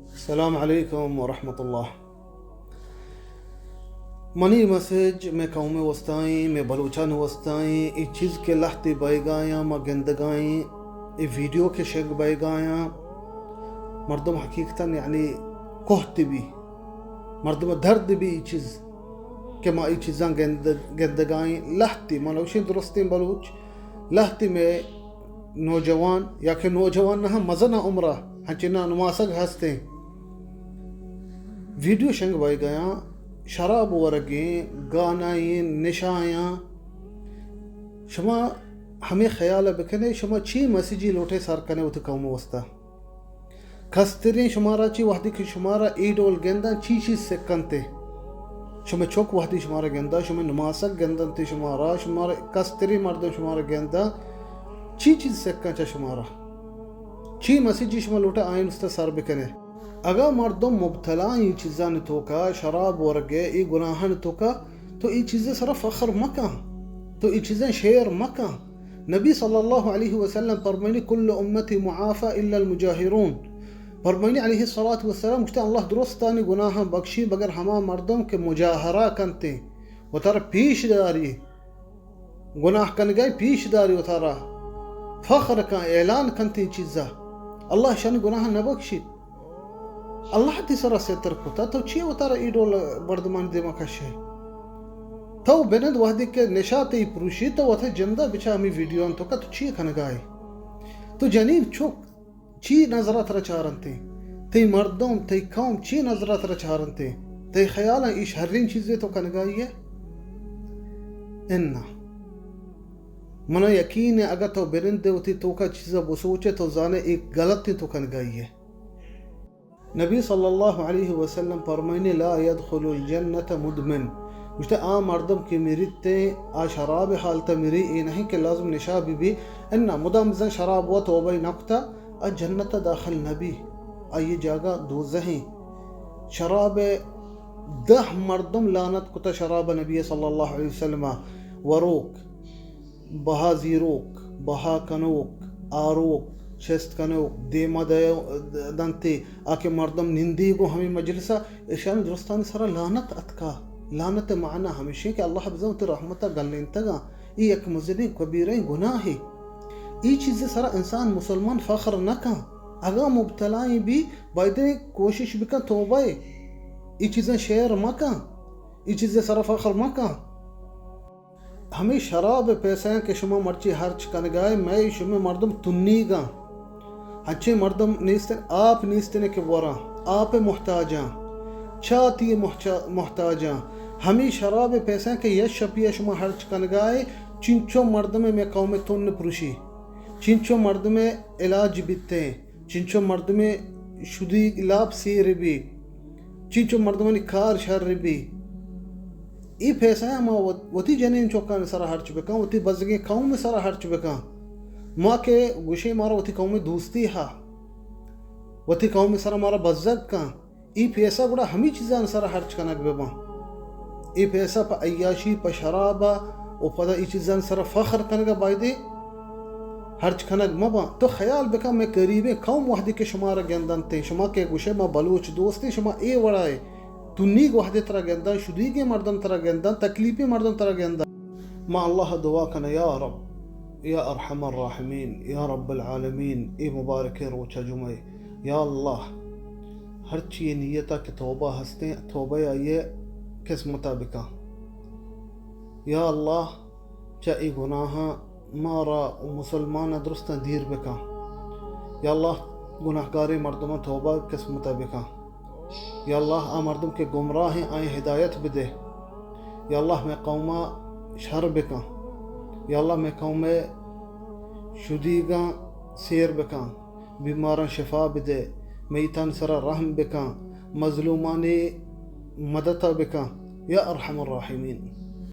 السلام عليكم ورحمة الله. منی مسج میں قوم وسطائیں میں بلوچان وسطائیں ای چیز کے لحتی بائی گایاں ما گندگائیں ای ویڈیو کے شک بائی گایاں مردم حقیقتاً یعنی کوہتی بھی مردم درد بھی ای چیز کہ ما ای چیزاں گندگائیں لحتی ملوشی درستیں بلوچ لحتی میں نوجوان یا کہ نوجوان نہ مزنہ عمرہ ہنچنہ نماسک ہستے ویڈیو شنگ بائی گیاں شراب ورگیں گانائیں نشایاں شما ہمیں خیال بکنے شما چی مسیجی لوٹے سار کنے ہوتے قوم وسطا کسترین شمارا چی وحدی کہ شمارا ایڈول گندہ چی چیز سکنتے شما چوک وحدی شمارا گندہ شما نماسک گندن تے شمارا کستری مردم شمارا گندہ چی چیز سکن چا شمارا چی مسیجی شما لوٹے آئین استا سار بکنے اگر مردم مبتلا ای چیزاں توکا شراب ورگے ای گناہاں توکا تو ای چیزیں سر فخر مکہ تو ای چیزیں شیر مکہ نبی صلی اللہ علیہ وسلم فرمانی کل امتی معافا الا المجاہرون فرمانی علیہ السلام کہتے اللہ درستانی گناہاں بخشی بگر ہما مردم کے مجاہرہ کنتے و تر پیش داری گناہ کنگائی پیش داری و تر فخر کا اعلان کنتے چیزا اللہ شان گناہ نبخشید اللہ تی سرا ستر کتا تو چی اتارا ایڈول بردمان دیما کشے تو بند وحدی کے نشاتی پروشی تو وطا جندہ بچا ہمیں ویڈیو انتو کا تو چی کھنگائی تو جنیب چوک چی نظرات رچارنتے تی مردم تی قوم چی نظرات رچارنتے تی خیالا ایش ہرین چیزیں تو کھنگائی ہے انہا منا یقین ہے اگر تو برندے ہوتی تو کا چیزا بسوچے تو زانے ایک غلطی تو کھنگائی ہے نبی صلی اللہ علیہ وسلم فرمائنے لا يدخل الجنت مدمن مجھتے مردم کی میرید تے شراب حالتا میری ای نہیں کہ لازم نشابی بھی انہا مدام زن شراب و توبہ نکتا جنت داخل نبی یہ جاگہ دوزہیں شراب 10 مردم لانت کتا شراب نبی صلی اللہ علیہ وسلم وروک بہا زیروک بہا کنوک آروک شست کنو دیما دانتے آکے مردم نندی کو ہمیں مجلسہ اشان درستانی سارا لانت اتکا لانت معنی ہمیشہ کہ اللہ بزاوت رحمتہ گلین تگا ای ایک مزدی کبیرین گناہ ہے ای چیزیں سارا انسان مسلمان فخر نکا اگا مبتلائیں بھی بائدے کوشش بکا توبہ ای چیزیں شیر مکا ای چیزیں سارا فخر مکا ہمیں شراب پیسے ہیں کہ شما مرچی ہرچ کنگائے میں شما مردم تنی گا اچھے مردم نیستن آپ نیستن کے ورا آپ محتاجاں چاہتی محتاجاں ہمیں شراب پیسے ہیں کہ یش شپیہ شما ہرچ کنگائے چنچو مردم میں قوم تن پروشی چنچو مردم علاج بیتے چنچو مردم شدی لاب سیر بھی چنچو مردم کار شر بھی ای پیسہ ہے ما وتی جنین چوکان سارا ہرچ بکاں وتی بزگی قوم میں سارا ہرچ بکاں ماں کے گوشے مارا وتی قوم میں دوستی ہا وتی قوم میں سارا مارا بزگ کاں ای پیسہ گوڑا ہمیں چیزان سارا ہرچ کنک بباں ای پیسہ پا عیاشی پا شرابا او پدا ای چیزان سارا فخر کنگا بائدے ہرچ کنک مباں تو خیال بکا میں قریبے قوم وحدی کے شمارا گندن تے شما کے گوشے ما بلوچ دوستی شما اے وڑائے تنی وحدی ترا گندہ شدیگی مردم ترا گندہ تکلیفی مردم ترا گندہ ما اللہ دعا کنا یا رب یا ارحم الراحمین یا رب العالمین ای مبارک روچہ جمعہ یا اللہ ہر چیئے نیتا کہ توبہ ہستے توبہ آئیے کس مطابقہ یا اللہ چاہی گناہاں مارا مسلمان درستہ دیر بکا یا اللہ گناہگاری مردمان توبہ کس مطابقہ یا اللہ مردم کے گمراہ ہیں آئیں ہدایت بدے یا اللہ میں قومہ شر بکاں یا اللہ میں قوم شدیگاں سیر بکاں بیماراں شفا بدے میتان سرا رحم بکاں مظلومانی مدد بکاں یا ارحم الراحمین.